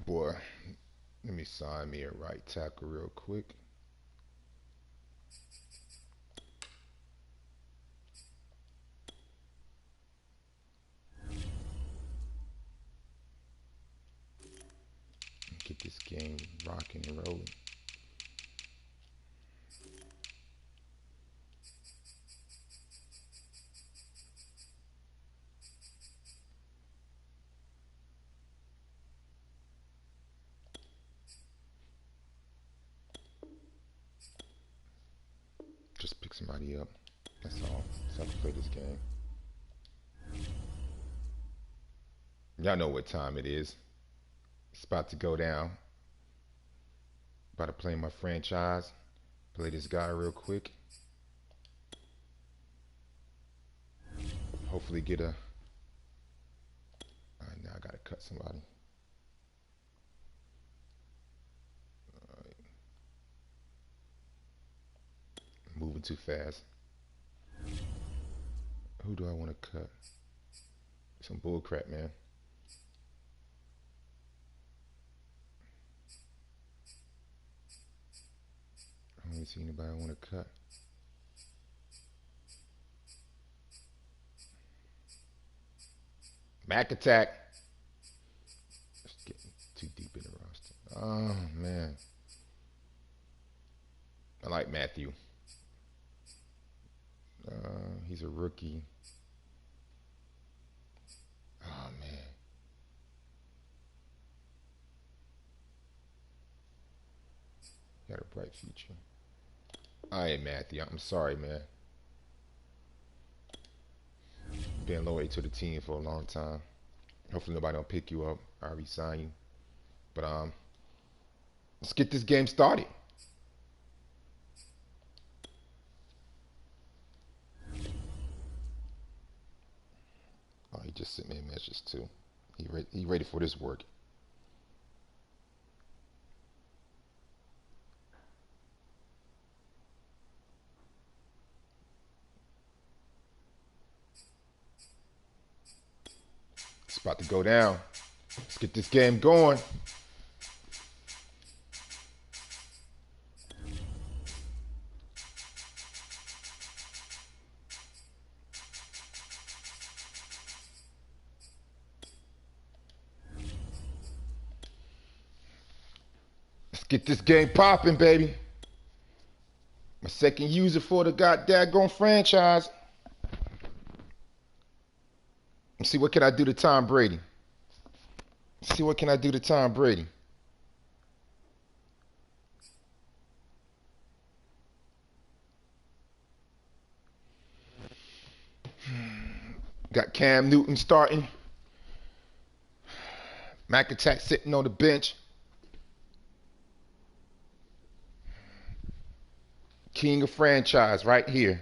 Boy, let me sign me a right tackle real quick. Get this game rocking and rolling. Just pick somebody up. That's all. So I can play this game. Y'all know what time it is. It's about to go down. About to play my franchise. Play this guy real quick. Hopefully get a... Alright, now I gotta cut somebody. Alright. Moving too fast. Who do I want to cut? Some bullcrap, man. I don't see anybody I want to cut. Mac attack. It's getting too deep in the roster. Oh, man. I like Matthew. He's a rookie. Oh, man. Got a bright future. All right, Matthew. I'm sorry, man. Been loyal to the team for a long time. Hopefully nobody don't pick you up. I resign you. But let's get this game started. Oh, he just sent me a message too. He ready for this work. It's about to go down. Let's get this game going. Let's get this game popping, baby. My second user for the goddamn franchise. Let's see what can I do to Tom Brady. Let's see what can I do to Tom Brady. Got Cam Newton starting. Mac attack sitting on the bench. King of franchise right here.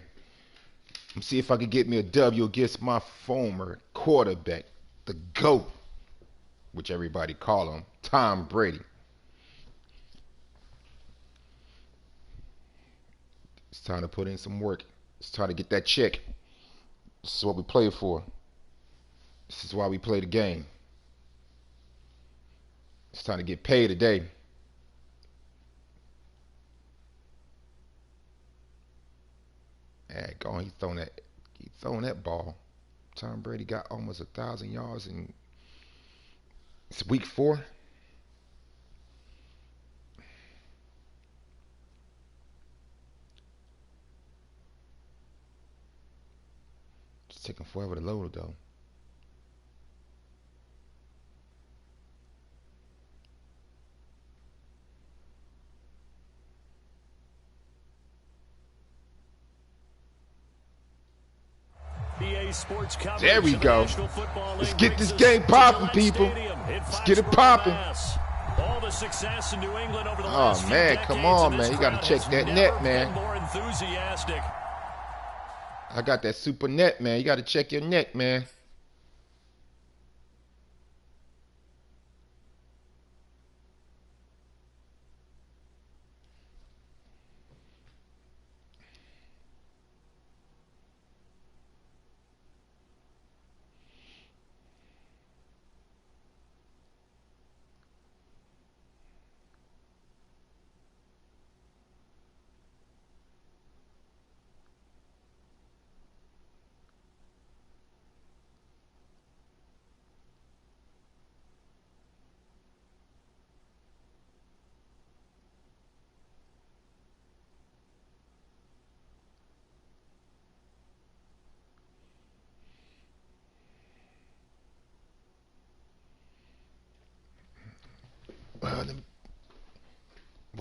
Let's see if I can get me a W against my former quarterback, the GOAT, which everybody call him, Tom Brady. It's time to put in some work. It's time to get that check. This is what we play for. This is why we play the game. It's time to get paid today. And go on, he's throwing that ball. Tom Brady got almost 1,000 yards in it's week 4. It's taking forever to load though. There we go. Let's get this game popping, people. Let's get it popping. Oh, man, come on, man. You got to check that net, man. I got that super net, man. You got to check your net, man.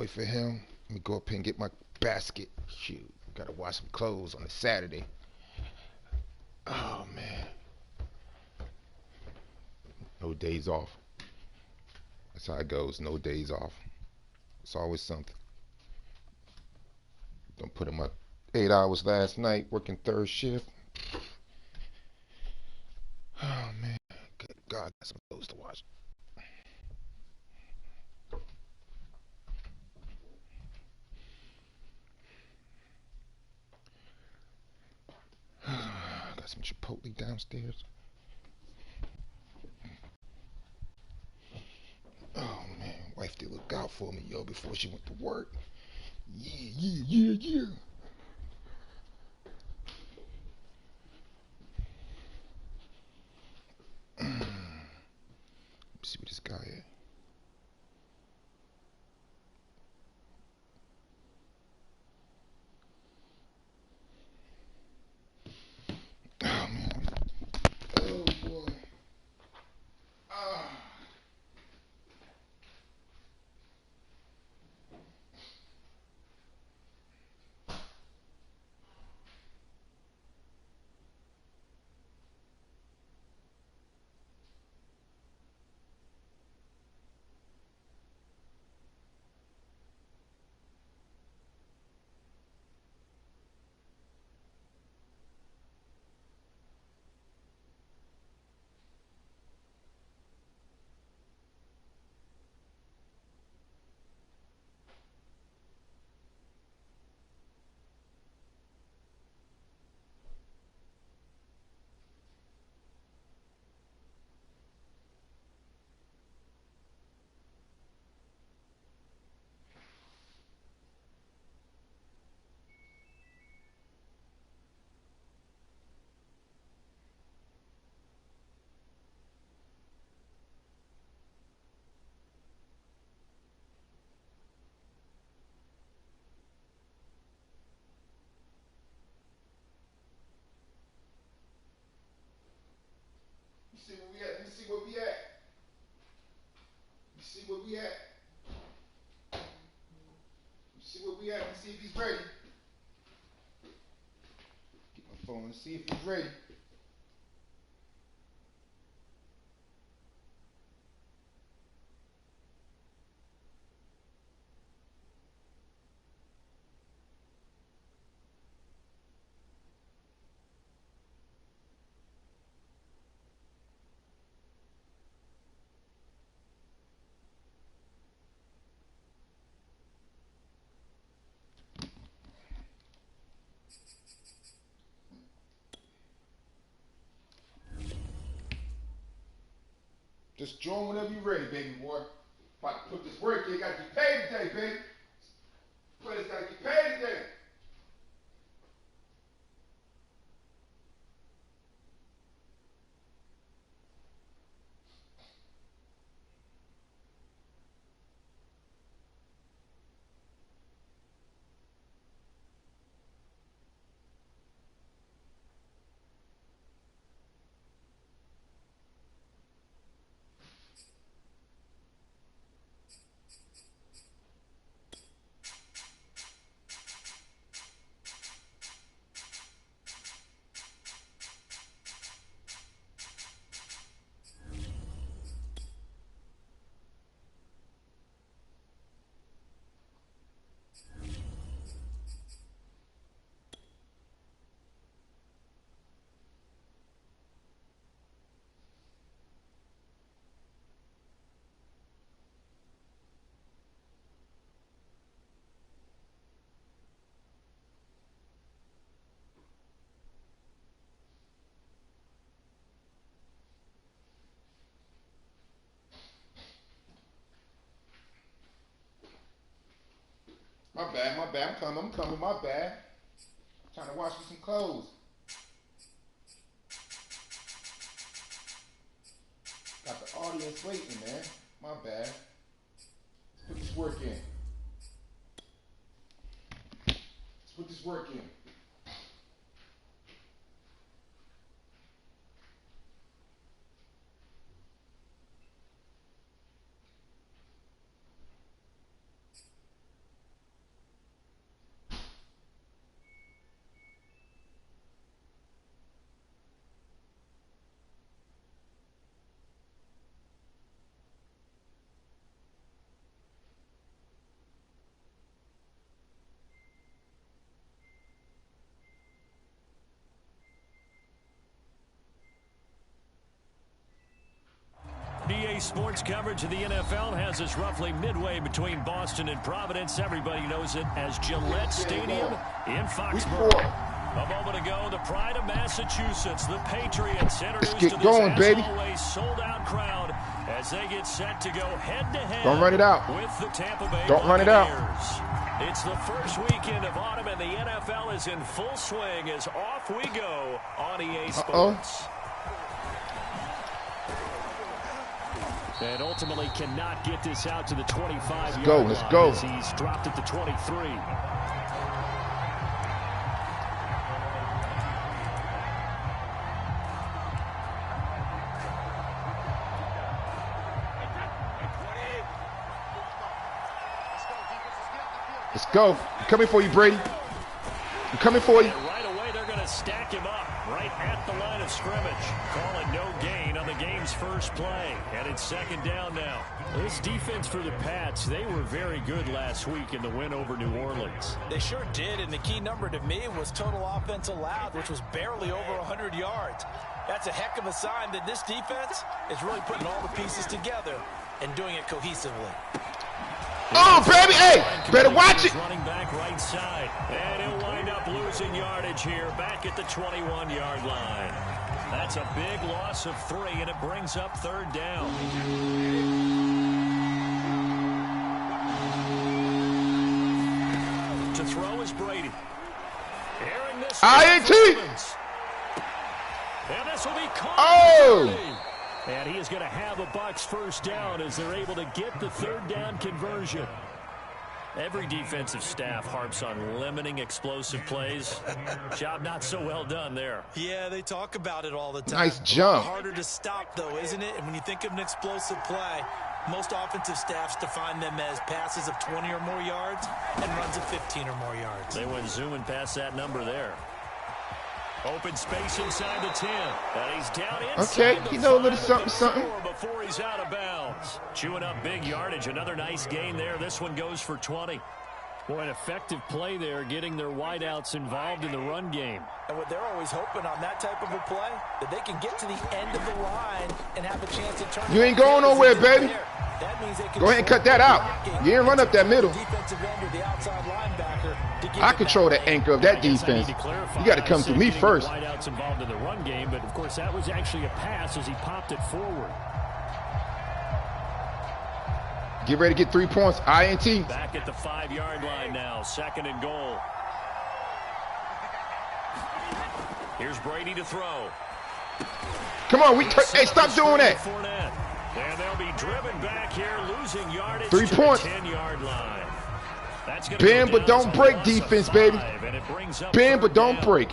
wait for him. Let me go up here and get my basket. Shoot, gotta wash some clothes on a Saturday. Oh man, no days off. That's how it goes. No days off. It's always something. Don't put him up 8 hours last night working third shift. Oh man, good God, got some clothes to wash. Got some Chipotle downstairs. Oh man, wife did look out for me, yo, before she went to work. Yeah, yeah, yeah, yeah. Let's see what this guy is. Oh man. Oh boy. Ah. You see where we at? Let me see where we at. You see where we at? You see where we at? Let me see if he's ready. Get my phone and see if he's ready. Just join whenever you're ready, baby boy. About to put this work in. Gotta get paid today, baby. Players gotta get paid today. My bad, my bad. I'm coming, my bad. Trying to wash me some clothes. Got the audience waiting, man. My bad. Let's put this work in. Let's put this work in. sports coverage of the NFL has us roughly midway between Boston and Providence. Everybody knows it as Gillette Stadium in Foxborough. A moment ago, the pride of Massachusetts, the Patriots, introduced to this, as always, sold-out crowd as they get set to go head-to-head. Don't run it out. With the Tampa Bay Don't run it out. It's the first weekend of autumn, and the NFL is in full swing as off we go on EA Sports. And ultimately cannot get this out to the 25-yard line. Let's go. As he's dropped at the 23. Let's go. I'm coming for you, Brady. I'm coming for you. And right away, they're going to stack him up right at the line of scrimmage. Calling no gain on the game's first play. And it's second down now. This defense for the Pats, they were very good last week in the win over New Orleans. They sure did, and the key number to me was total offense allowed, which was barely over 100 yards. That's a heck of a sign that this defense is really putting all the pieces together and doing it cohesively. Oh, baby, hey, better watch it. Running back right side, and he'll wind up losing yardage here back at the 21-yard line. That's a big loss of 3, and it brings up third down. To throw is Brady. Airing this INT. And this will be caught. Oh. And he is going to have the Bucs first down as they're able to get the third down conversion. Every defensive staff harps on limiting explosive plays. Job not so well done there. Yeah, they talk about it all the time. Nice jump. Harder to stop, though, isn't it? And when you think of an explosive play, most offensive staffs define them as passes of 20 or more yards and runs of 15 or more yards. They went zooming past that number there. Open space inside the 10. And he's down inside. Okay, you know a little something. Before he's out of bounds. Chewing up big yardage. Another nice gain there. This one goes for 20. Boy, an effective play there, getting their wideouts involved in the run game. And what they're always hoping on that type of a play, that they can get to the end of the line and have a chance to turn. You ain't going nowhere, baby. That means they can go ahead and cut that out. You ain't run up that middle. Defensive end or the outside linebacker to get I control the anchor of that defense. You got to come through me first. Wideouts involved in the run game, but of course that was actually a pass as he popped it forward. Get ready to get 3 points. INT. Back at the 5-yard line now. Second and goal. Here's Brady to throw. Come on, hey, stop doing that. And they'll be driven back here, losing yardage 3 points. To the 10-yard line. That's gonna bend but don't break defense, baby. Bend but don't break.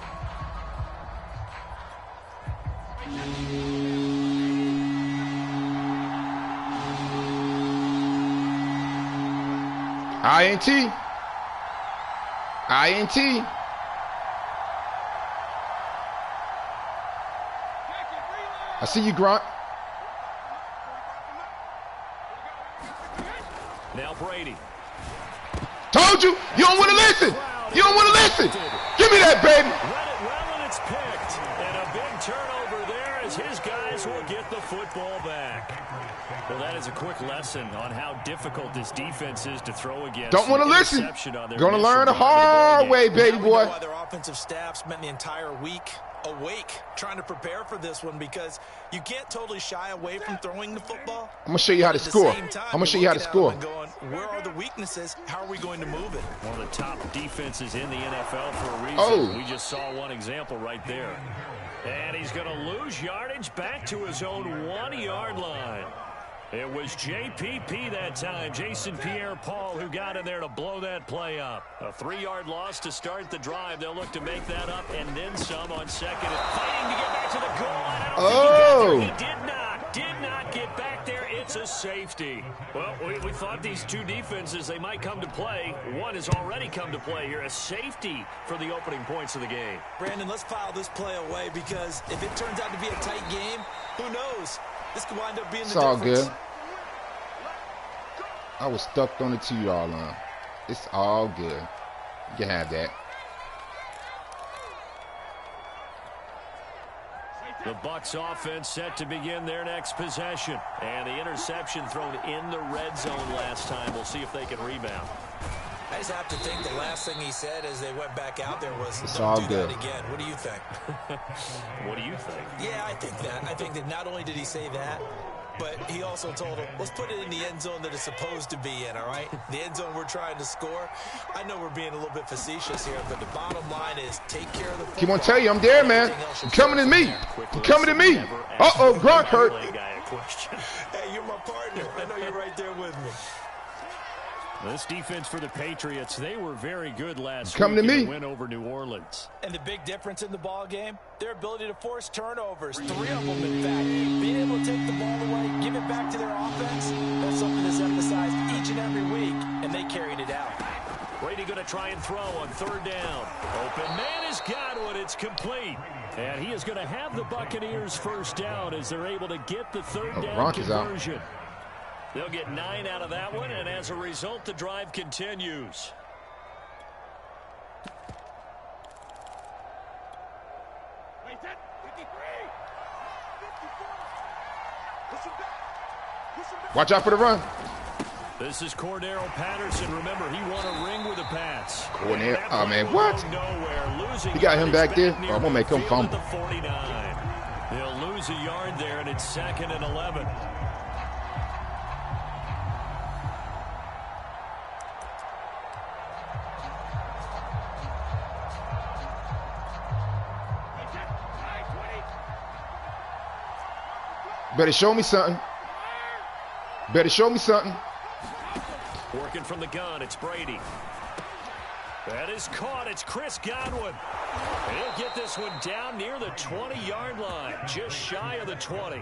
INT. INT. I see you, Grunt. Now Brady. Told you. You don't want to listen. You don't want to listen. Give me that, baby. Read it well, and it's picked. And a big turnover there as his guys will get the football back. Well, that is a quick lesson on how difficult this defense is to throw against. Don't want to listen. Going to learn the hard way, baby boy. Why their offensive staff spent the entire week awake trying to prepare for this one, because you can't totally shy away from throwing the football. I'm going to show you how to score. I'm going to show you how to score. Going, where are the weaknesses? How are we going to move it? One of the top defenses in the NFL for a reason. Oh. We just saw one example right there. And he's going to lose yardage back to his own 1-yard line. It was JPP that time, Jason Pierre-Paul, who got in there to blow that play up. A 3-yard loss to start the drive. They'll look to make that up and then some on second. Fighting to get back to the goal line. I don't think he got there. He did not get back there. It's a safety. Well, we thought these two defenses, they might come to play. One has already come to play here. A safety for the opening points of the game. Brandon, let's file this play away, because if it turns out to be a tight game, who knows? This could wind up being the difference. It's all good. I was stuck on the 2-yard line. It's all good. You can have that. The Bucs offense set to begin their next possession. And the interception thrown in the red zone last time. We'll see if they can rebound. I just have to think the last thing he said as they went back out there was, it's don't all do good. that again. What do you think? What do you think? Yeah, I think that. I think that not only did he say that, but he also told him, let's put it in the end zone that it's supposed to be in, all right? The end zone we're trying to score. I know we're being a little bit facetious here, but the bottom line is take care of the football. Keep on telling you, I'm there, man. You coming to me. You coming to me. Uh-oh, Gronk hurt. Hey, you're my partner. I know you're right there with me. This defense for the Patriots, they were very good last Come week to in me. the win over New Orleans. And the big difference in the ball game, their ability to force turnovers, 3 of them in fact. Being able to take the ball away, give it back to their offense, that's something that's emphasized each and every week, and they carried it out. Brady going to try and throw on 3rd down. Open man is Godwin. It's complete. And he is going to have the Buccaneers 1st down as they're able to get the 3rd down conversion. They'll get 9 out of that one, and as a result, the drive continues. Watch out for the run. This is Cordero Patterson. Remember, he won a ring with a pass. Cordero, oh man, what? He got him back there. Oh, I'm gonna make him fumble. They'll lose a yard there, and it's 2nd and 11. Better show me something. Better show me something. Working from the gun, it's Brady. That is caught. It's Chris Godwin. He'll get this one down near the 20-yard line, just shy of the 20.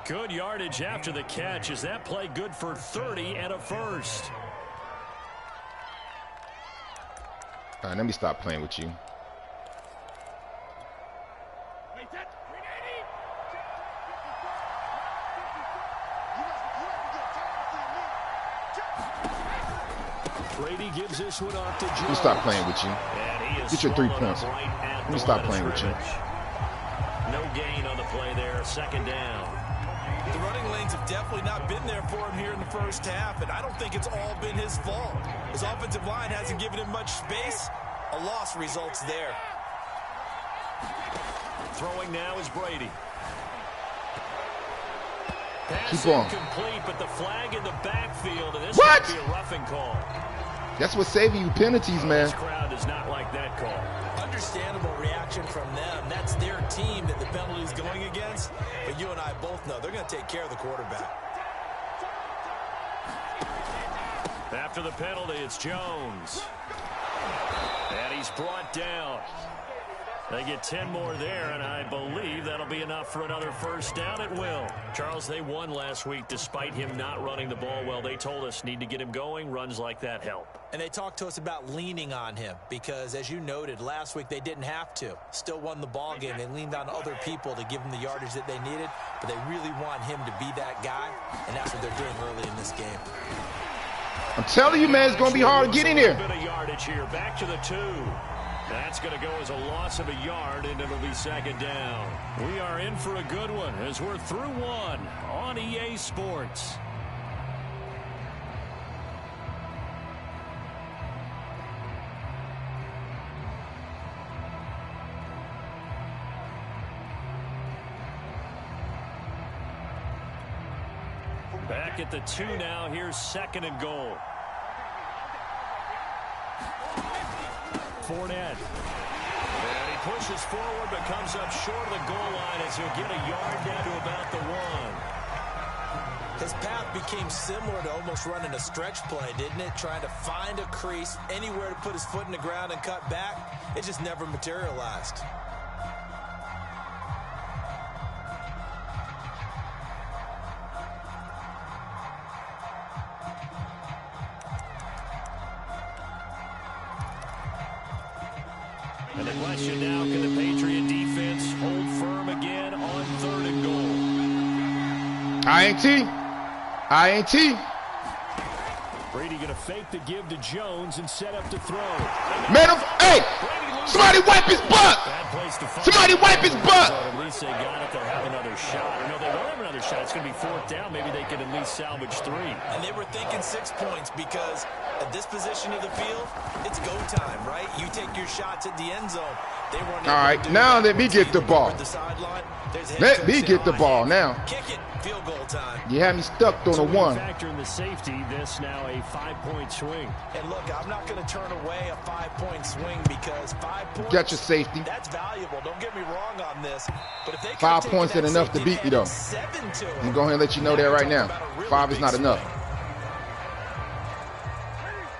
Good yardage after the catch. Is that play good for 30 and a first? All right, let me stop playing with you. Brady gives this one off to Jones. Let me stop playing with you. Get your 3 points. Let me stop playing with you. No gain on the play there. 2nd down. The running lanes have definitely not been there for him here in the first half, and I don't think it's all been his fault. His offensive line hasn't given him much space. A loss results there. Throwing now is Brady. Keep on. Complete, but the flag in the backfield, and this What? might be a roughing call. That's what's saving you penalties, man. This crowd does not like that call. Understandable reaction from them. That's their team that the penalty is going against. But you and I both know they're going to take care of the quarterback. After the penalty, it's Jones. And he's brought down. They get 10 more there, and I believe that'll be enough for another 1st down. It will. Charles, they won last week despite him not running the ball well. They told us need to get him going. Runs like that help. And they talked to us about leaning on him because, as you noted, last week they didn't have to. Still won the ball game. They leaned on other people to give them the yardage that they needed, but they really want him to be that guy, and that's what they're doing early in this game. I'm telling you, man, it's going to be hard to get in here. A bit of yardage here. Back to the 2. That's going to go as a loss of a yard, and it'll be 2nd down. We are in for a good one as we're through 1 on EA Sports. Back at the 2 now. Here's 2nd and goal. Fournette. And he pushes forward but comes up short of the goal line as he'll get a yard down to about the 1. His path became similar to almost running a stretch play, didn't it? Trying to find a crease, anywhere to put his foot in the ground and cut back. It just never materialized. And the question now, can the Patriot defense hold firm again on 3rd and goal? INT. Brady going to fake the give to Jones and set up to throw. Man, hey! Brady Somebody wipe his butt. Somebody wipe his butt. At least they got it. They'll have another shot. Or no, they won't have another shot. It's going to be fourth down. Maybe they can at least salvage 3. And they were thinking 6 points because at this position of the field, it's go time, right? You take your shots at the end zone. They weren't All right, now let me get the ball. Let me get the ball now. Kick it, field goal time. You had me stuck on a 1. Factor in the safety. This now a 5-point swing. And look, I'm not going to turn away a 5-point swing because 5 points. Got your safety. That's valuable. Don't get me wrong on this. But if they 5 points ain't enough to beat me though. I'm going to go ahead and let you know that right now. 5 is not enough.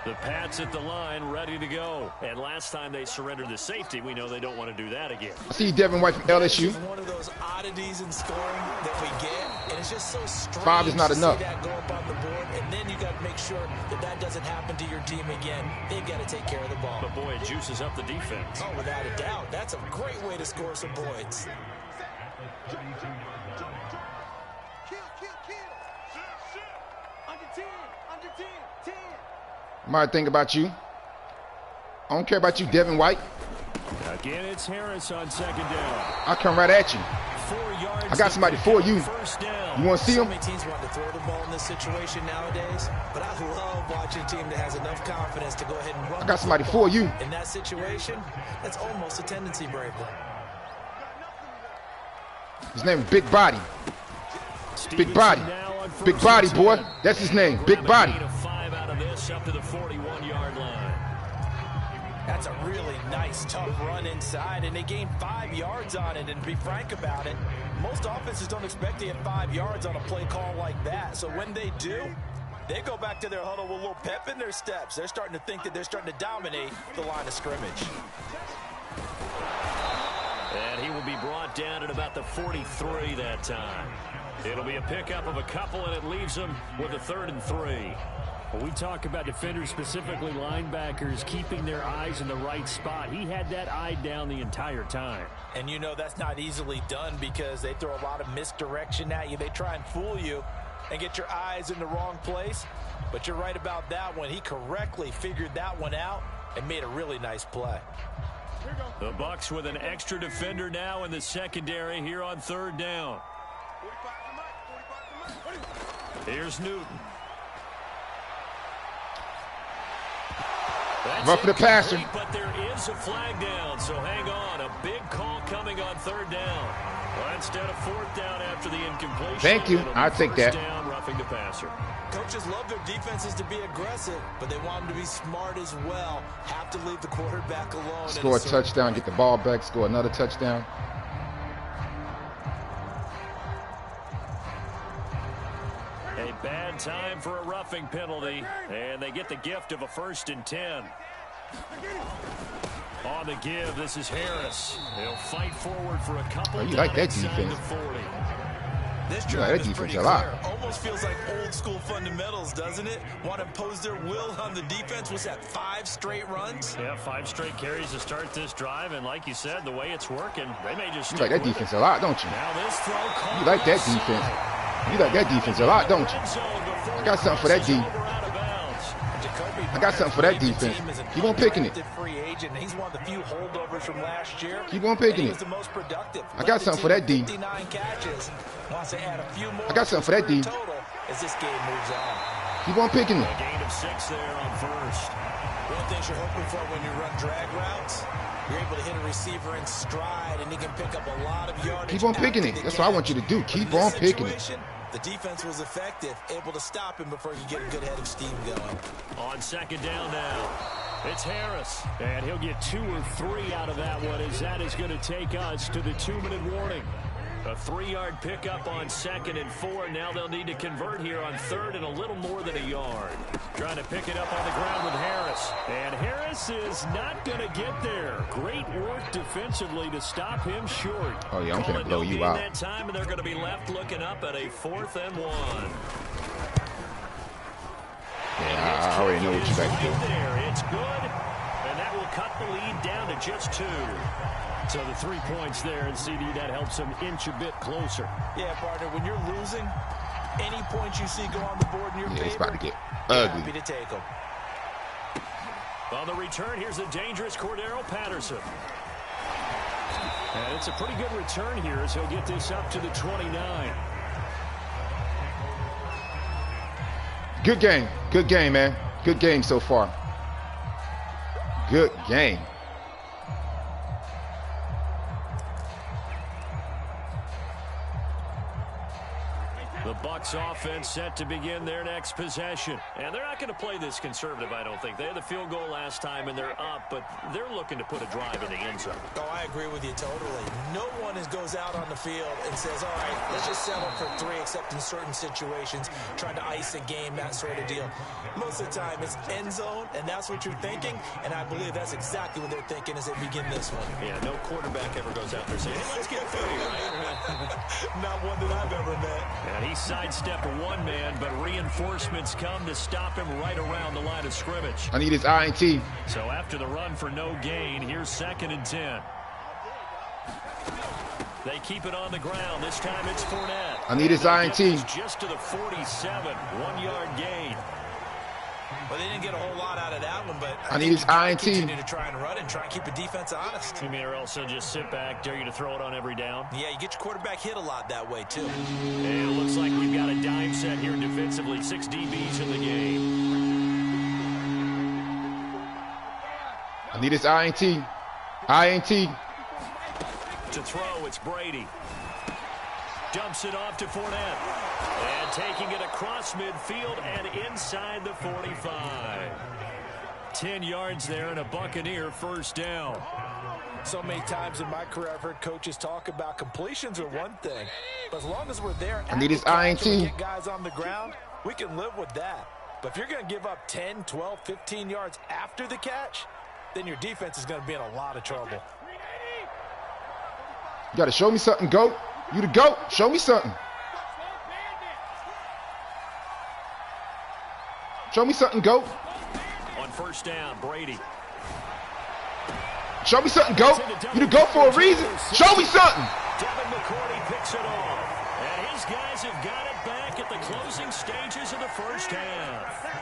The Pats at the line, ready to go. And last time they surrendered the safety, we know they don't want to do that again. I see Devin White from LSU. It's one of those oddities in scoring that we get, and it's just so strange. 5 is not to enough. See that go up on the board, and then you got to make sure that that doesn't happen to your team again. They've got to take care of the ball. But boy, it juices up the defense. Oh, without a doubt, that's a great way to score some points. Might think about you. I don't care about you, Devin White. Again, it's Harris on second down. I'll come right at you. 4 yards. I got somebody for you. First down. You want to see him? So many teams want to throw the ball in this situation nowadays, but I love watching a team that has enough confidence to go ahead and run. I got somebody for you. In that situation, that's almost a tendency breaker. His name is Big Body. Big Body. Big Body, boy. That's his name. Big Body. Up to the 41-yard line. That's a really nice, tough run inside, and they gained 5 yards on it. And to be frank about it, most offenses don't expect to get 5 yards on a play call like that. So when they do, they go back to their huddle with a little pep in their steps. They're starting to think that they're starting to dominate the line of scrimmage. And he will be brought down at about the 43 that time. It'll be a pickup of a couple, and it leaves them with a 3rd and 3. When we talk about defenders, specifically linebackers, keeping their eyes in the right spot, he had that eye down the entire time. And you know that's not easily done because they throw a lot of misdirection at you. They try and fool you and get your eyes in the wrong place. But you're right about that one. He correctly figured that one out and made a really nice play. The Bucs with an extra defender now in the secondary here on 3rd down. Here's Newton. Rough for the passer. But there is a flag down, so hang on. A big call coming on 3rd down. Well, instead of 4th down after the incompletion. Thank you. I'll take that. Down, roughing the passer. Coaches love their defenses to be aggressive, but they want them to be smart as well. Have to leave the quarterback alone. Score a touchdown, get the ball back, score another touchdown. A bad time for a roughing penalty, and they get the gift of a 1st and 10. On the give, this is Harris. He'll fight forward for a couple. Oh, you like that defense. This drive is pretty clear. Almost feels like old school fundamentals, doesn't it? Want to impose their will on the defense. Was that 5 straight runs? Yeah, 5 straight carries to start this drive, and like you said, the way it's working, they may just. You like that defense a lot, don't you? Now this throw. You like that defense. You like that defense a lot, don't you? I got something for that D. I got something for that defense. Keep on picking it. He's one of the few holdovers from last year. Keep on picking it. I got something for that D. I got something for that D. As this game moves on. Keep on picking it. A gain of 6 there on 1st. One thing you're hoping for when you run drag routes, you're able to hit a receiver in stride, and he can pick up a lot of yardage. Keep on picking it. That's what I want you to do. Keep on picking it. The defense was effective, able to stop him before he could get a good head of steam going. On 2nd down now, it's Harris. And he'll get 2 or 3 out of that one, as that is going to take us to the 2-minute warning. A 3-yard pickup on 2nd and 4. Now they'll need to convert here on 3rd and a little more than a yard. Trying to pick it up on the ground with Harris. And Harris is not going to get there. Great work defensively to stop him short. Oh, yeah, I'm going to blow you out. That time, and they're going to be left looking up at a 4th and 1. Yeah, I already know what you got to do. There, it's good, and that will cut the lead down to just 2. So the 3 points there, and CD, that helps them inch a bit closer. Yeah, partner, when you're losing, any points you see go on the board in your favor, it's about to get ugly. happy to take them. On the return, here's the dangerous Cordero Patterson. And it's a pretty good return here as he'll get this up to the 29. Good game. Good game, man. Good game so far. Good game. The Bucs offense set to begin their next possession. And they're not going to play this conservative, I don't think. They had the field goal last time, and they're up, but they're looking to put a drive in the end zone. Oh, I agree with you totally. No one goes out on the field and says, all right, let's just settle for 3, except in certain situations, trying to ice a game, that sort of deal. Most of the time, it's end zone, and that's what you're thinking, and I believe that's exactly what they're thinking as they begin this one. Yeah, no quarterback ever goes out there saying, hey, let's get 30, right? Not one that I've ever met. And he sidestepped one man, but reinforcements come to stop him right around the line of scrimmage. I need his INT. So after the run for no gain, here's 2nd and 10. They keep it on the ground. This time it's Fournette. I need his INT. Just to the 47, 1-yard gain. Well, they didn't get a whole lot out of that one, but I need his INT. Continue to try and run and try and keep the defense honest. You mean, or else they'll just sit back, dare you to throw it on every down? Yeah, you get your quarterback hit a lot that way, too. And it looks like we've got a dime set here defensively. 6 DBs in the game. I need his INT. INT. To throw, it's Brady. Dumps it off to Fournette. And taking it across midfield and inside the 45. 10 yards there and a Buccaneer first down. So many times in my career, I've heard coaches talk about completions are one thing. But as long as we're there, I need his INT. Get guys on the ground, we can live with that. But if you're going to give up 10, 12, 15 yards after the catch, then your defense is going to be in a lot of trouble. You got to show me something, GOAT. You the GOAT. Show me something. Show me something, GOAT. On first down, Brady. Show me something, GOAT. You the GOAT for a reason. Show me something. Devin McCourty picks it off. And his guys have got it back at the closing stages of the first half.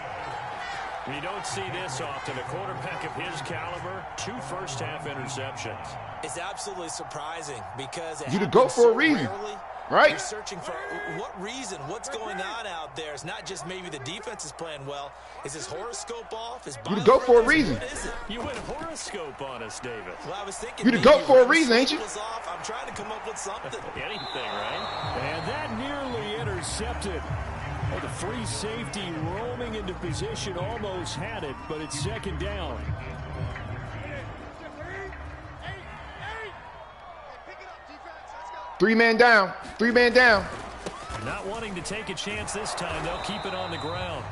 You don't see this often. A quarterback of his caliber, 2 first-half interceptions. It's absolutely surprising because you the GOAT for a reason. Right? You're searching for what reason, what's going on out there. It's not just maybe the defense is playing well. Is his horoscope off? You the GOAT for a reason. What is it? You went horoscope on us, David. Well, I was thinking you the GOAT for a reason, ain't you? Off. I'm trying to come up with something. Anything, right? And that nearly intercepted. Well, the free safety roaming into position almost had it, but it's 2nd down. Three-man down. 3-man down. Not wanting to take a chance this time. They'll keep it on the ground.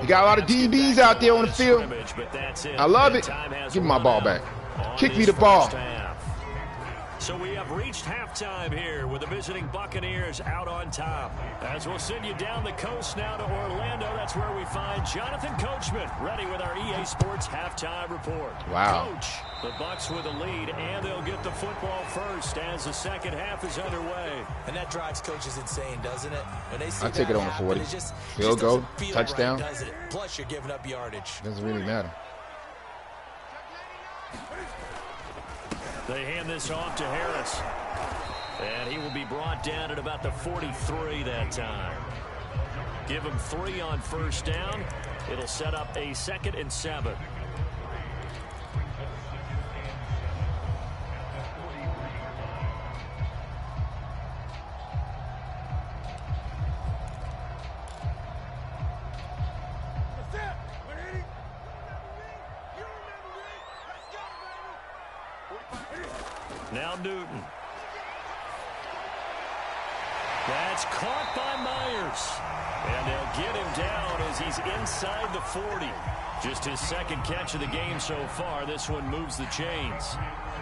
You got a lot of DBs out there on the field. But that's it. I love it. Give me my ball back. Kick me the ball. So we have reached halftime here with the visiting Buccaneers out on top. As we'll send you down the coast now to Orlando, that's where we find Jonathan Coachman ready with our EA Sports halftime report. Wow. Coach, the Bucs with a lead, and they'll get the football first as the second half is underway. And that drives coaches insane, doesn't it? When they see I take it on the 40. Field goal, touchdown. Right, does it? Plus, you're giving up yardage. Doesn't really matter. They hand this off to Harris. And he will be brought down at about the 43 that time. Give him 3 on first down. It'll set up a 2nd and 7. Now Newton. That's caught by Myers. And they'll get him down as he's inside the 40. Just his 2nd catch of the game so far. This one moves the chains.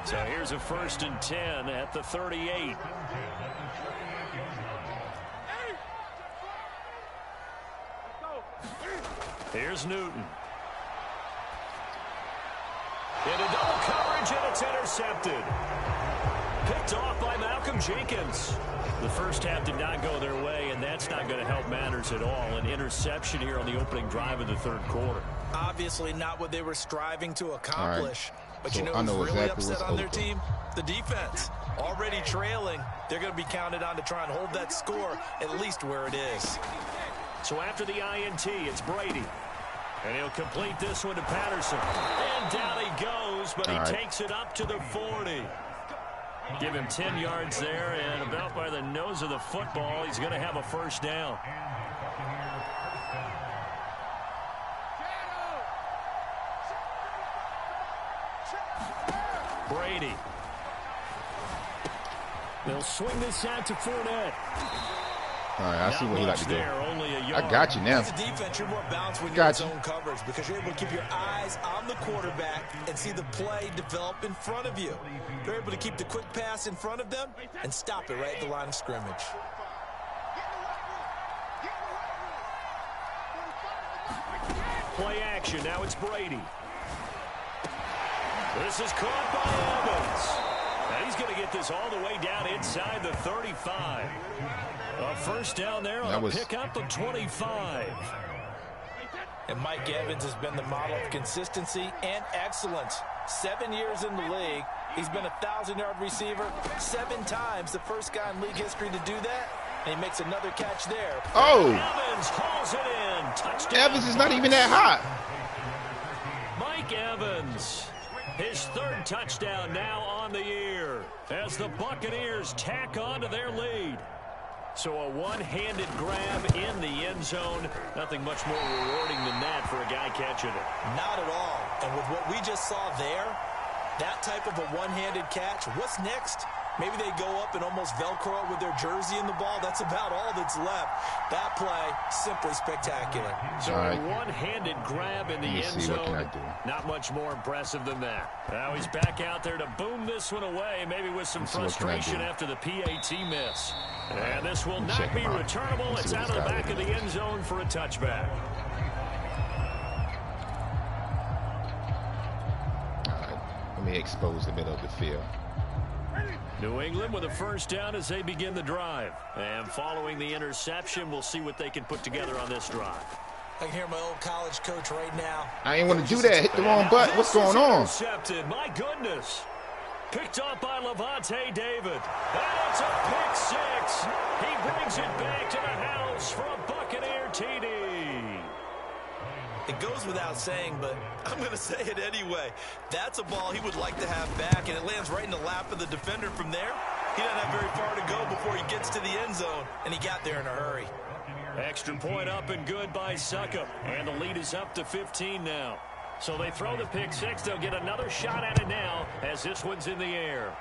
So here's a 1st and 10 at the 38. Here's Newton. Into double coverage, and it's intercepted. Picked off by Malcolm Jenkins. The first half did not go their way, and that's not going to help matters at all. An interception here on the opening drive of the 3rd quarter. Obviously not what they were striving to accomplish. Right. But so you know I who's know really exactly upset what's on their open. team? The defense. Already trailing. They're going to be counted on to try and hold that score at least where it is. So after the INT, it's Brady. And he'll complete this one to Patterson. And down he goes, but he takes it up to the 40. Give him 10 yards there, and about by the nose of the football, he's going to have a first down. Brady. They'll swing this out to Fournette. All right, I see what he like to do. Only a yard. I got you now. As a defense, you're more balanced when you're in zone coverage because you're able to keep your eyes on the quarterback and see the play develop in front of you. You're able to keep the quick pass in front of them and stop it right at the line of scrimmage. Play action. Now it's Brady. This is caught by Evans. And he's going to get this all the way down inside the 35. A first down there on a pickup of 25. And Mike Evans has been the model of consistency and excellence. 7 years in the league. He's been a 1,000-yard receiver 7 times, the first guy in league history to do that. And he makes another catch there. Oh! Evans hauls it in. Touchdown. Evans is not even that hot. Mike Evans. His 3rd touchdown now on the year as the Buccaneers tack on to their lead. So a one-handed grab in the end zone. Nothing much more rewarding than that for a guy catching it. Not at all. And with what we just saw there, that type of a one-handed catch, what's next? Maybe they go up and almost Velcro it with their jersey in the ball. That's about all that's left. That play, simply spectacular. So a one-handed grab in the end zone. Not much more impressive than that. Now he's back out there to boom this one away, maybe with some frustration after the PAT miss. And this will not be returnable. It's out of the back of the end zone for a touchback. All right, let me expose the middle of the field. New England with a first down as they begin the drive. And following the interception, we'll see what they can put together on this drive. I can hear my old college coach right now. I ain't want to do that. Hit the wrong button. What's going on? Intercepted. My goodness. Picked up by Levante David. And it's a pick 6. He brings it back to the house for a Buccaneer TD. It goes without saying, but I'm going to say it anyway. That's a ball he would like to have back, and it lands right in the lap of the defender from there. He doesn't have very far to go before he gets to the end zone, and he got there in a hurry. Extra point up and good by Suckup, and the lead is up to 15 now. So they throw the pick 6. They'll get another shot at it now as this one's in the air.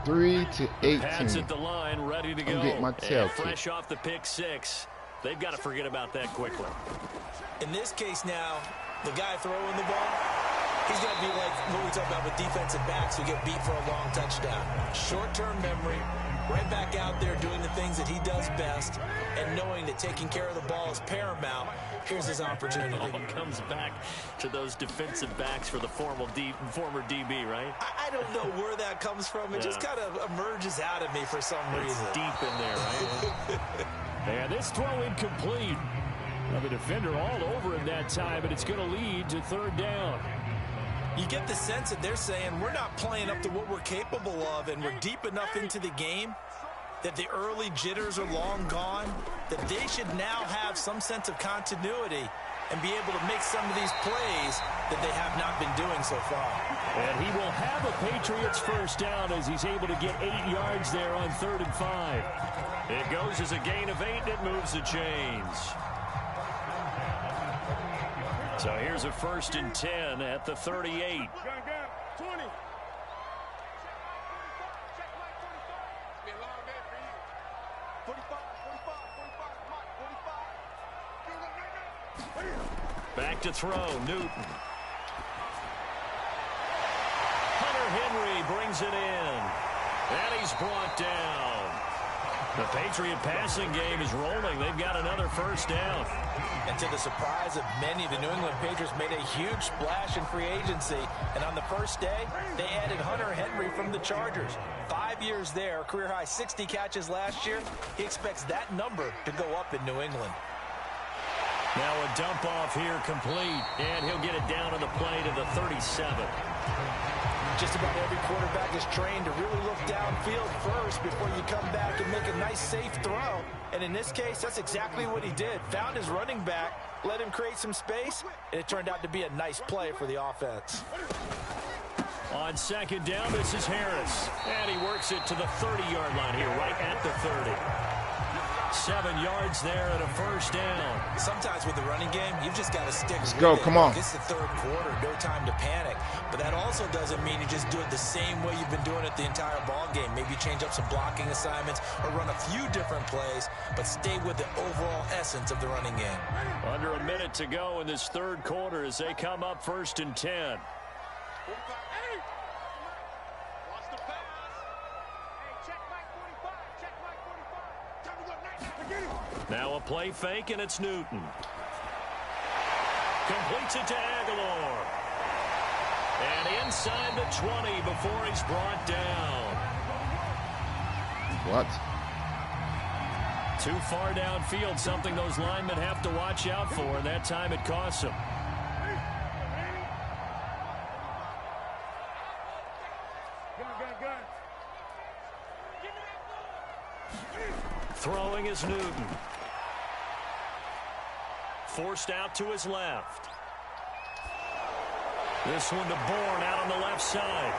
Three to 18. Pat's at the line, ready to go. I'm getting my tail kicked. Fresh off the pick 6. They've got to forget about that quickly. In this case now, the guy throwing the ball, he's going to be like what we talk about with defensive backs who get beat for a long touchdown. Short-term memory, right back out there doing the things that he does best, and knowing that taking care of the ball is paramount. Here's his opportunity. It all comes back to those defensive backs for the former DB, right? I don't know where that comes from. It just kind of emerges out of me for some reason. It's deep in there, right? And this throw incomplete. The defender all over him that time, but it's going to lead to 3rd down. You get the sense that they're saying we're not playing up to what we're capable of, and we're deep enough into the game that the early jitters are long gone, that they should now have some sense of continuity and be able to make some of these plays that they have not been doing so far. And he will have a Patriots first down as he's able to get 8 yards there on 3rd and 5. It goes as a gain of 8, and it moves the chains. So here's a 1st and 10 at the 38. Back to throw, Newton. Hunter Henry brings it in. And he's brought down. The Patriot passing game is rolling. They've got another first down. And to the surprise of many, the New England Patriots made a huge splash in free agency. And on the first day, they added Hunter Henry from the Chargers. 5 years there, career-high 60 catches last year. He expects that number to go up in New England. Now a dump off here complete. And he'll get it down on the play to the 37. Just about every quarterback is trained to really look downfield first before you come back and make a nice, safe throw. And in this case, that's exactly what he did. Found his running back, let him create some space, and it turned out to be a nice play for the offense. On second down, this is Harris. And he works it to the 30-yard line here, right at the 30. 7 yards there and a first down. Sometimes with the running game, you've just got to stick with it. Let's go, come on. It's the third quarter, no time to panic. But that also doesn't mean you just do it the same way you've been doing it the entire ball game. Maybe change up some blocking assignments or run a few different plays, but stay with the overall essence of the running game. Under a minute to go in this third quarter as they come up 1st and 10. Now a play fake, and it's Newton. Completes it to Aguilar. And inside the 20 before he's brought down. What? Too far downfield, something those linemen have to watch out for, and that time it costs them. Throwing is Newton. Forced out to his left. This one to Bourne out on the left side.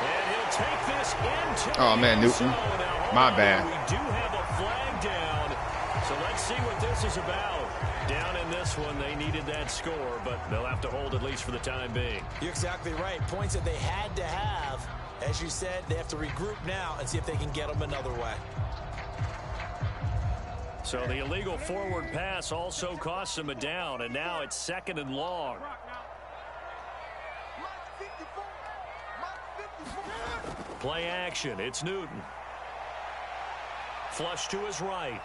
And he'll take this into Oh, man, Newton. My bad. We do have a flag down. So let's see what this is about. Down in this one, they needed that score, but they'll have to hold at least for the time being. You're exactly right. Points that they had to have. As you said, they have to regroup now and see if they can get them another way. So the illegal forward pass also costs them a down, and now it's 2nd and long. Play action. It's Newton. Flush to his right.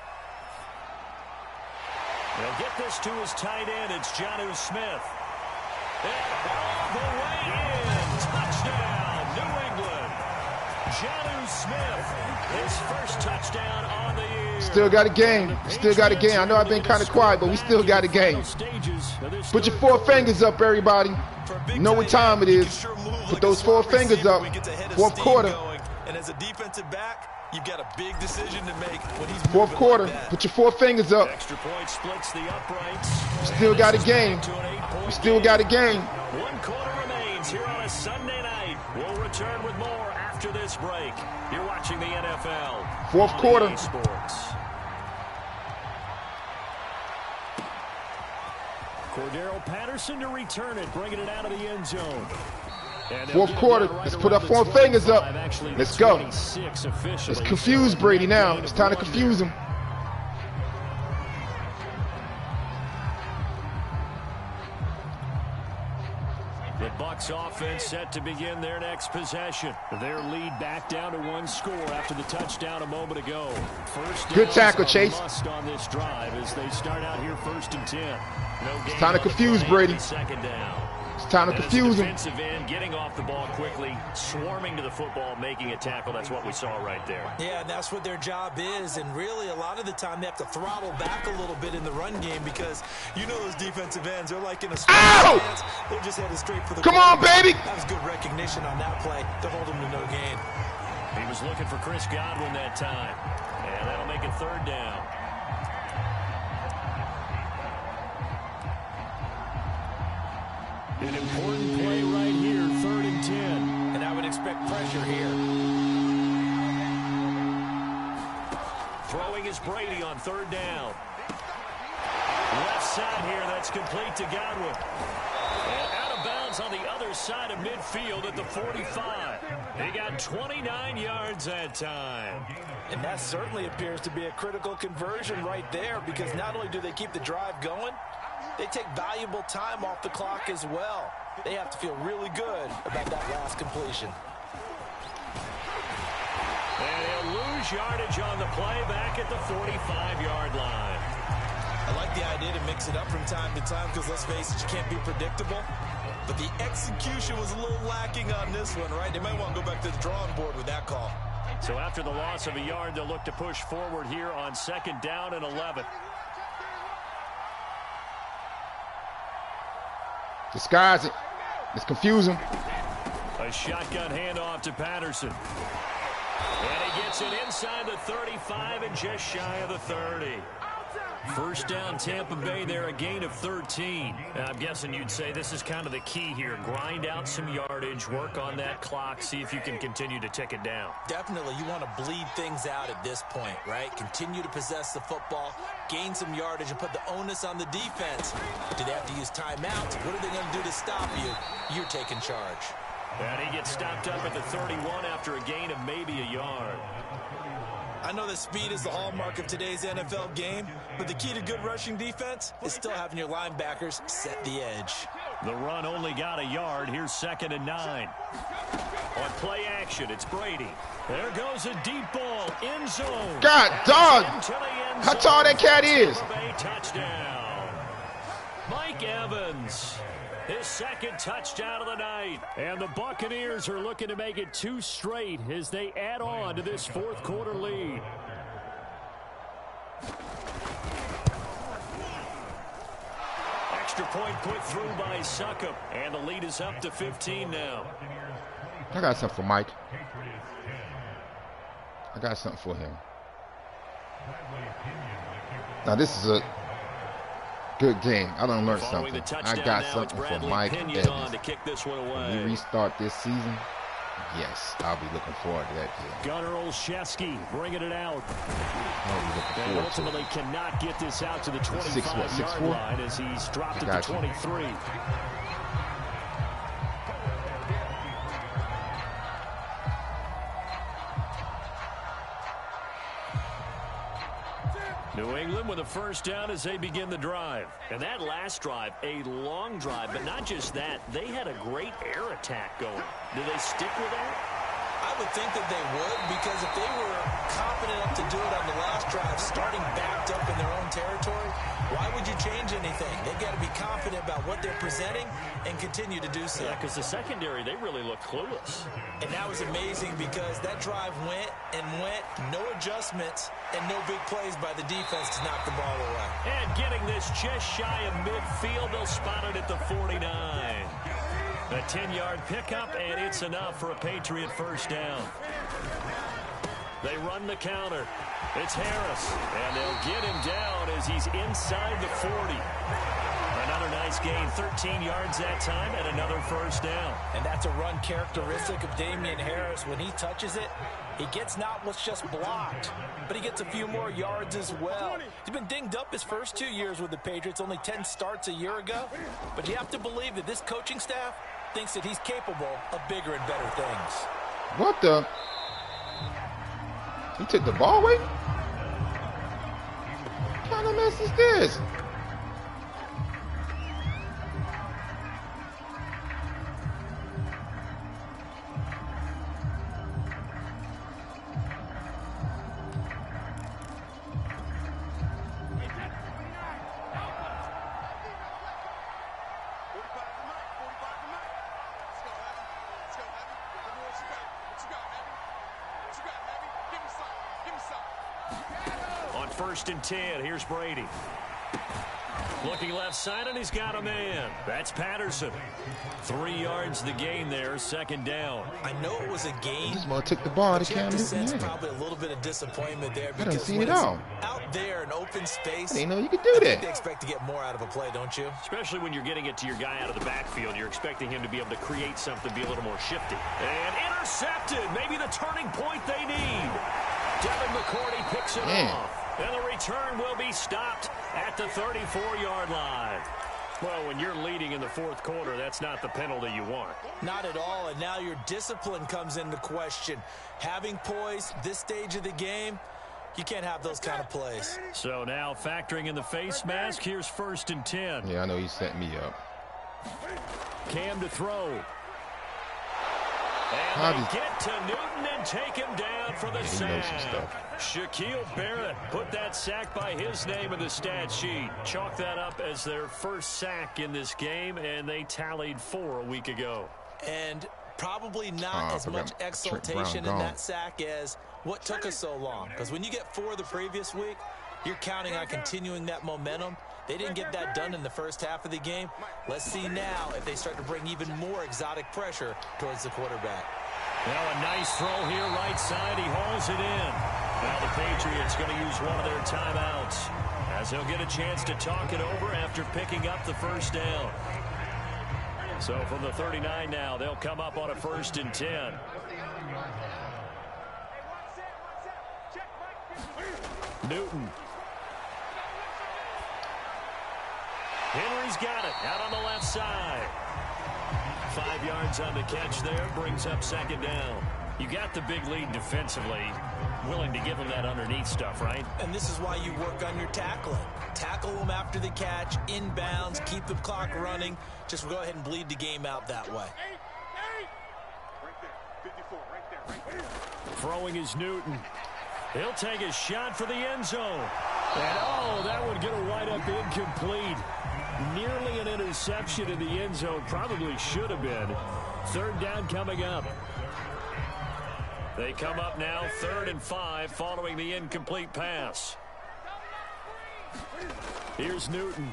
They'll get this to his tight end. It's Jonnu Smith. And all the way in. Touchdown, New England. Jonnu Smith, his first touchdown on the year. Still got a game. Still got a game. I know I've been kind of quiet, but we still got a game. Put your 4 fingers up, everybody. You know what time it is. Put those 4 fingers up. 4th quarter. And as a defensive back, you've got a big decision to make when he's 4th quarter. Put your 4 fingers up. Extra point splits the uprights. Still got a game. We still got a game. 1 quarter remains here on a Sunday night. We'll return with more after this break. You're watching the NFL. 4th quarter. EA Sports. Cordero Patterson to return it, bringing it out of the end zone. 4th quarter. Let's put our 4 fingers up. Let's go. Let's confuse Brady now. It's time to confuse him. The Bucs offense set to begin their next possession. Their lead back down to 1 score after the touchdown a moment ago. First good tackle, Chase. Must on this drive as they start out here 1st and 10. No it's time to confuse Brady. 2nd down. It's time to confuse him. Defensive end getting off the ball quickly, swarming to the football, making a tackle. That's what we saw right there. Yeah, and that's what their job is. And really, a lot of the time, they have to throttle back a little bit in the run game because you know those defensive ends, they're like in a stance. They're just headed straight for the Come on, baby! That was good recognition on that play to hold him to no gain. He was looking for Chris Godwin that time. And that'll make it 3rd down. An important play right here, 3rd and 10. And I would expect pressure here. Throwing is Brady on 3rd down. Left side here, that's complete to Godwin. And out of bounds on the other side of midfield at the 45. He got 29 yards that time. And that certainly appears to be a critical conversion right there because not only do they keep the drive going, they take valuable time off the clock as well. They have to feel really good about that last completion. And he'll lose lose yardage on the play back at the 45-yard line. I like the idea to mix it up from time to time because, let's face it, you can't be predictable. But the execution was a little lacking on this one, right? They might want to go back to the drawing board with that call. So after the loss of a yard, they'll look to push forward here on 2nd down and 11. Disguise it. Let's confuse him. A shotgun handoff to Patterson. And he gets it inside the 35 and just shy of the 30. First down, Tampa Bay there, a gain of 13. I'm guessing you'd say this is kind of the key here. Grind out some yardage, work on that clock, see if you can continue to tick it down. Definitely, you want to bleed things out at this point, right? Continue to possess the football, gain some yardage, and put the onus on the defense. Do they have to use timeouts? What are they going to do to stop you? You're taking charge. And he gets stopped up at the 31 after a gain of maybe a yard. I know that speed is the hallmark of today's NFL game, but the key to good rushing defense is still having your linebackers set the edge. The run only got a yard. Here's 2nd and 9. On play action, it's Brady. There goes a deep ball, end zone. God, dog! How tall that cat is? Touchdown. Mike Evans. His 2nd touchdown of the night. And the Buccaneers are looking to make it 2 straight as they add on to this 4th quarter lead. Extra point put through by Succop. And the lead is up to 15 now. I got something for Mike. I got something for him. Now this is a good game. I done learned something. I got something for Mike Evans. When we restart this season, yes, I'll be looking forward to that game. Gunnar Olszewski bringing it out. I'll be looking And forward ultimately to it. cannot get this out to the 25-yard line as he's dropped it to 23. New England with a first down as they begin the drive. And that last drive, a long drive, but not just that. They had a great air attack going. Do they stick with that? I would think that they would, because if they were confident enough to do it on the last drive, starting backed up in their own territory, why would you change anything? They've got to be confident about what they're presenting and continue to do so. Yeah, because the secondary, they really look clueless. And that was amazing because that drive went and went, no adjustments, and no big plays by the defense to knock the ball away. And getting this just shy of midfield, they'll spot it at the 49. A 10-yard pickup, and it's enough for a Patriot first down. They run the counter. It's Harris, and they'll get him down as he's inside the 40. Another nice gain, 13 yards that time, and another first down. And that's a run characteristic of Damian Harris. When he touches it, he gets not what's just blocked, but he gets a few more yards as well. He's been dinged up his first 2 years with the Patriots, only 10 starts a year ago. But you have to believe that this coaching staff thinks that he's capable of bigger and better things. What the? He took the ball away? What kind of mess is this? On 1st and 10, here's Brady. Looking left side, and he's got a man. That's Patterson. 3 yards the gain there, 2nd down. I know it was a gain. This man took the ball to Cam Newton. Sense probably a little bit of disappointment there I done because seen it all. out there in open space, I didn't know you could do I think that. they expect to get more out of a play, don't you? Especially when you're getting it to your guy out of the backfield. You're expecting him to be able to create something, be a little more shifty. And intercepted. Maybe the turning point they need. Devin McCourty picks it off. And the return will be stopped at the 34-yard line. Well, when you're leading in the 4th quarter, that's not the penalty you want. Not at all, and now your discipline comes into question. Having poise this stage of the game, you can't have those kind of plays. So now factoring in the face mask, here's 1st and 10. Yeah, I know he set me up. Cam to throw. And they get to Newton and take him down for the sack. Shaquille Barrett put that sack by his name in the stat sheet. Chalk that up as their first sack in this game, and they tallied 4 a week ago. And probably not as much exultation in that sack as what took us so long. Because when you get 4 the previous week, you're counting on continuing that momentum. They didn't get that done in the first half of the game. Let's see now if they start to bring even more exotic pressure towards the quarterback. Now a nice throw here right side. He hauls it in. Now the Patriots going to use one of their timeouts as he'll get a chance to talk it over after picking up the first down. So from the 39 now, they'll come up on a 1st and 10. Newton. Henry's got it out on the left side. 5 yards on the catch there, brings up 2nd down. You got the big lead defensively, willing to give them that underneath stuff, right? And this is why you work on your tackling. Tackle them after the catch, inbounds, keep the clock running. Just go ahead and bleed the game out that way. Throwing is Newton. He'll take a shot for the end zone. And, oh, that would get a wide up incomplete. Nearly an interception in the end zone. Probably should have been. 3rd down coming up. They come up now 3rd and 5 following the incomplete pass. Here's Newton.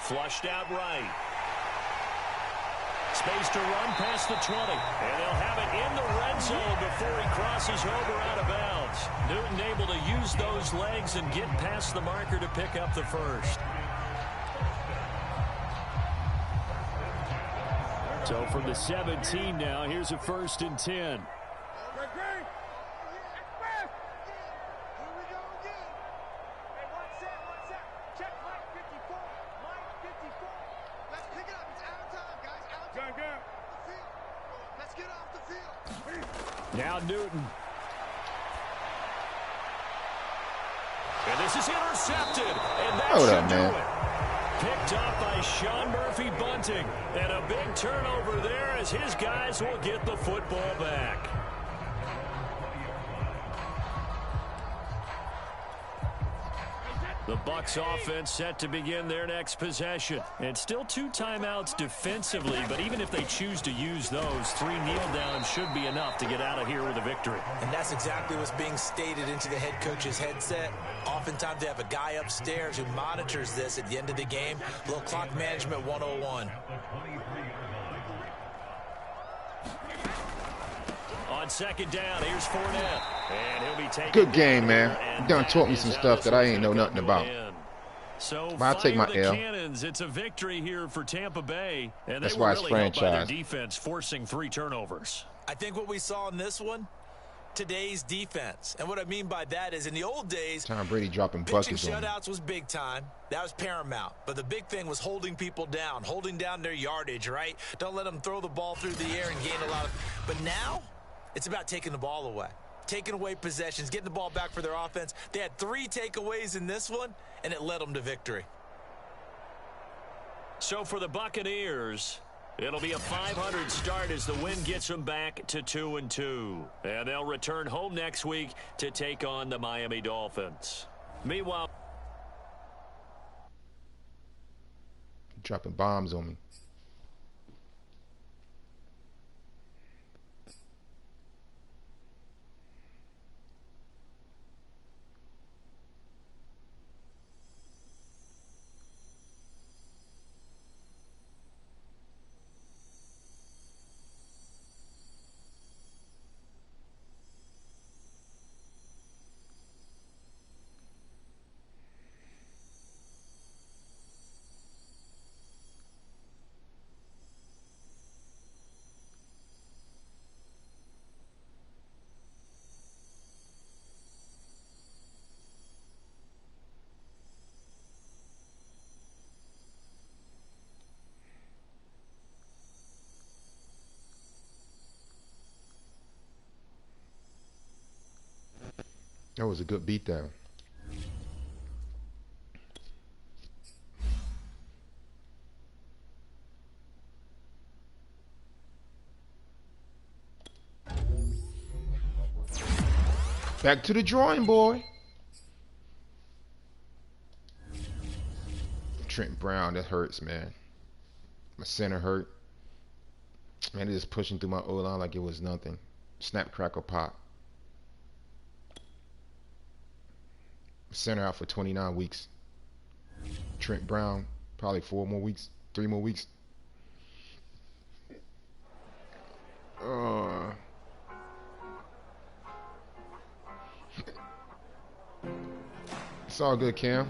Flushed out right. Space to run past the 20. And they'll have it in the red zone before he crosses over out of bounds. Newton able to use those legs and get past the marker to pick up the first. So from the 17 now, here's a 1st and 10. Now Newton. And this is intercepted. And that should do it. Picked up by Sean Murphy Bunting. And a big turnover there as his guys will get the football back. The Bucs offense set to begin their next possession. And still 2 timeouts defensively, but even if they choose to use those, 3 kneel downs should be enough to get out of here with a victory. And that's exactly what's being stated into the head coach's headset. Oftentimes they have a guy upstairs who monitors this at the end of the game. A little clock management 101. On 2nd down, here's Fournette. And he'll be taking good game, man. You done taught me some stuff that I ain't know nothing about. So I'll take my L. Cannons. It's a victory here for Tampa Bay. And that's they why were it's really helped by their franchise. defense, forcing 3 turnovers. I think what we saw in this one, today's defense. And what I mean by that is in the old days, Tom Brady dropping pitching buckets on him. shutouts was big time. That was paramount. But the big thing was holding people down, holding down their yardage, right? Don't let them throw the ball through the air and gain a lot of. But now, it's about taking the ball away. Taking away possessions, getting the ball back for their offense. They had 3 takeaways in this one, and it led them to victory. So for the Buccaneers, it'll be a 500 start as the win gets them back to 2-2. And they'll return home next week to take on the Miami Dolphins. Meanwhile, Dropping bombs on me. That was a good beatdown. Back to the drawing board. Trent Brown, that hurts, man. My center hurt. Man, they're just pushing through my O-line like it was nothing. Snap, crackle, pop. Center out for 29 weeks. Trent Brown, probably 4 more weeks, 3 more weeks. It's all good, Cam.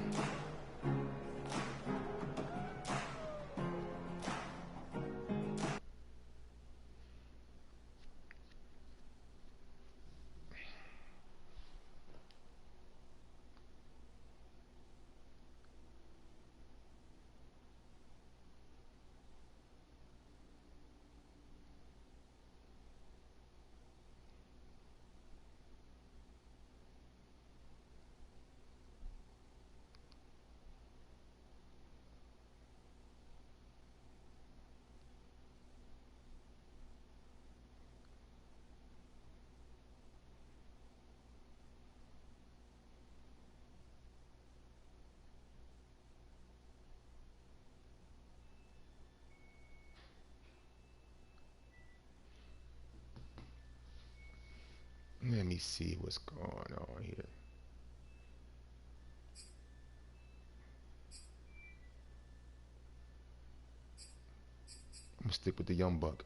Let me see what's going on here. I'm gonna stick with the young buck.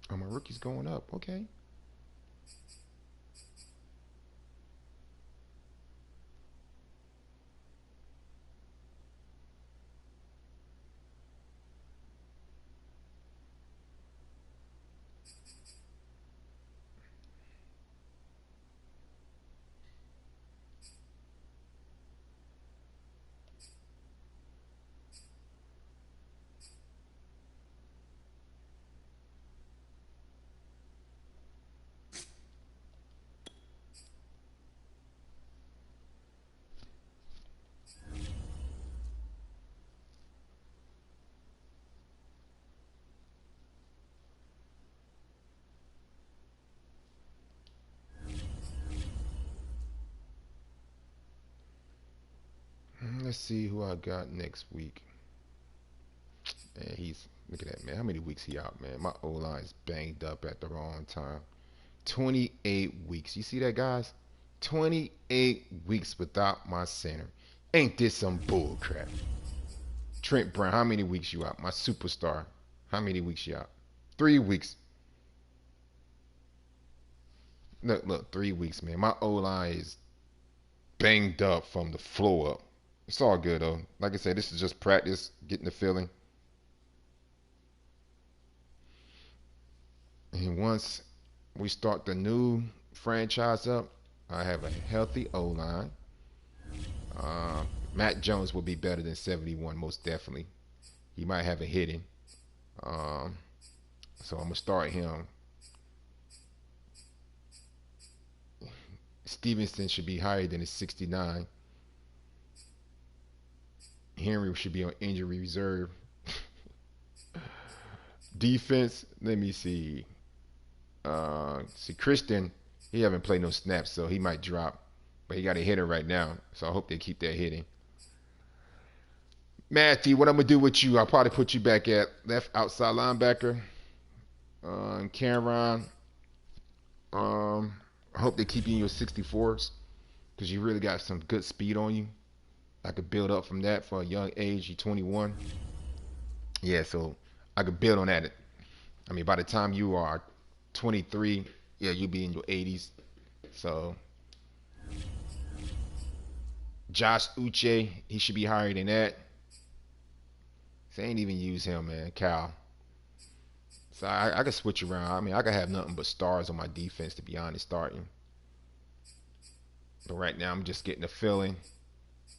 Oh, my rookie's going up. Okay. Let's see who I got next week. Man, look at that, man. How many weeks he out, man? My O-line is banged up at the wrong time. 28 weeks. You see that, guys? 28 weeks without my center. Ain't this some bull crap? Trent Brown, how many weeks you out? My superstar. How many weeks you out? 3 weeks. Look, 3 weeks, man. My O-line is banged up from the floor up. It's all good, though. Like I said, this is just practice, getting the feeling. And once we start the new franchise up, I have a healthy O-line. Matt Jones will be better than 71, most definitely. He might have a hitting. So I'm going to start him. Stevenson should be higher than his 69. Henry should be on injury reserve. Defense, let me see. Christian, he haven't played no snaps, so he might drop. But he got a hitter right now, so I hope they keep that hitting. Matthew, what I'm going to do with you, I'll probably put you back at left outside linebacker. Cameron, I hope they keep you in your 64s because you really got some good speed on you. I could build up from that for a young age. You're 21. Yeah, so I could build on that. I mean, by the time you are 23, yeah, you'll be in your 80s. So Josh Uche, he should be higher than that. They ain't even use him, man. Cal. So I could switch around. I mean, I could have nothing but stars on my defense, to be honest, starting. But right now, I'm just getting a feeling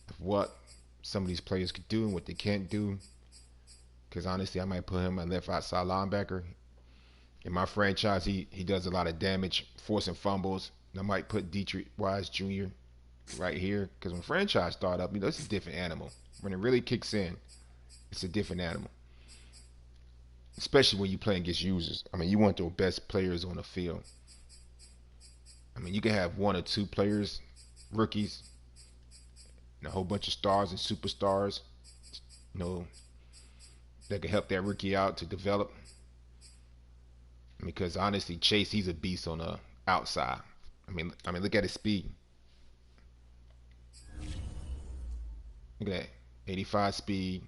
of what some of these players could do and what they can't do. Because honestly, I might put him at left outside linebacker. In my franchise, he does a lot of damage, forcing fumbles. And I might put Dietrich Wise Jr. right here. Because when franchise start up, it's a different animal. When it really kicks in, it's a different animal. Especially when you play against users. I mean, you want the best players on the field. I mean, you can have one or two players, rookies, and a whole bunch of stars and superstars, that can help that rookie out to develop. Because honestly, Chase, he's a beast on the outside. I mean, look at his speed. Look at that, 85 speed,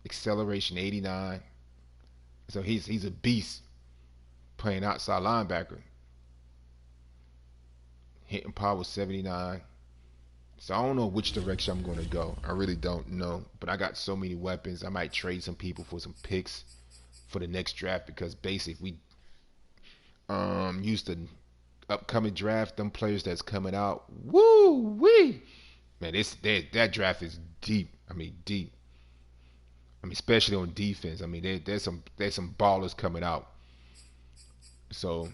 acceleration 89. So he's a beast playing outside linebacker. Hitting power 79. So I don't know which direction I'm going to go. I really don't know. But I got so many weapons. I might trade some people for some picks for the next draft because basically we use the upcoming draft, them players that's coming out. Woo wee! Man, that draft is deep. I mean, deep. I mean, especially on defense. I mean, there's some ballers coming out. So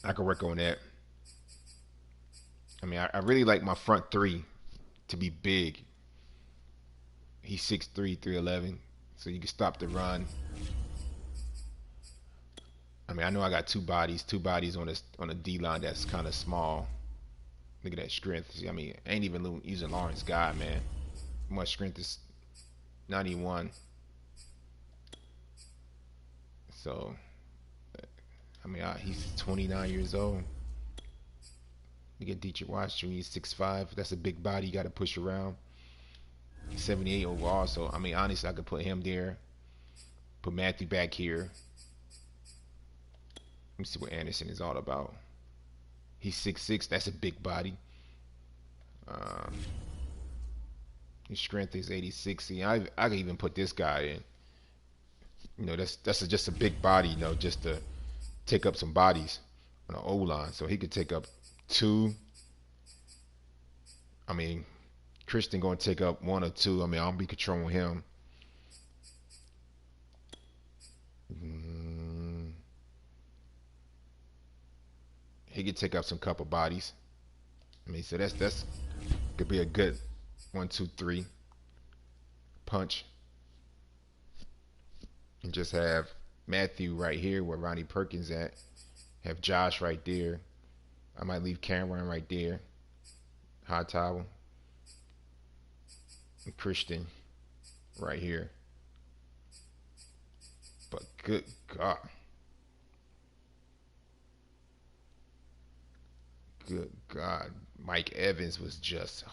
I can work on that. I mean, I really like my front three to be big. He's 6'3", 311, so you can stop the run. I mean, I know I got two bodies on a D line that's kind of small. Look at that strength. I mean, I ain't even using Lawrence Guy, man. My strength is 91. So, I mean, he's 29 years old. You get Dietrich Wise Jr. He's 6'5". That's a big body you got to push around. 78 overall. So, I mean, honestly, I could put him there. Put Matthew back here. Let me see what Anderson is all about. He's 6'6". That's a big body. His strength is 86. See, I could even put this guy in. That's just a big body, just to take up some bodies on the O-line. So he could take up two. I mean, Christian going to take up one or two. I mean, I'll be controlling him. He could take up some couple bodies. I mean, so that's could be a good 1, 2, 3 punch. And just have Matthew right here where Ronnie Perkins at. Have Josh right there. I might leave Cameron right there. High towel. And Christian right here. But good God. Good God. Mike Evans was just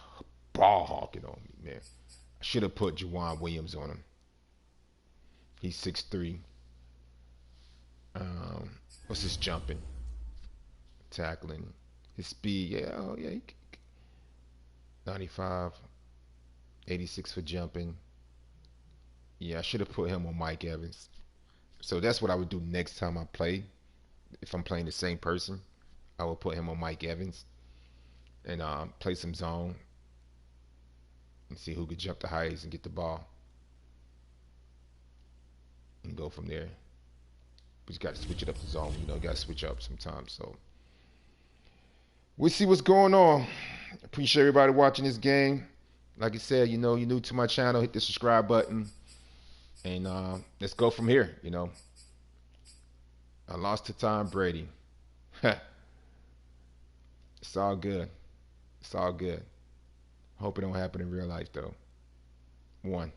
ball hawking on me, man. I should have put Juwan Williams on him. He's 6'3". What's his jumping? Tackling. His speed, yeah, 95. 86 for jumping. Yeah, I should have put him on Mike Evans. So that's what I would do next time I play. If I'm playing the same person, I will put him on Mike Evans and play some zone and see who could jump the highest and get the ball and go from there. But you got to switch it up to zone. You got to switch up sometimes. So we'll see what's going on. Appreciate everybody watching this game. Like I said, you're new to my channel, hit the subscribe button. And let's go from here, I lost to Tom Brady. It's all good. It's all good. Hope it don't happen in real life, though. 1.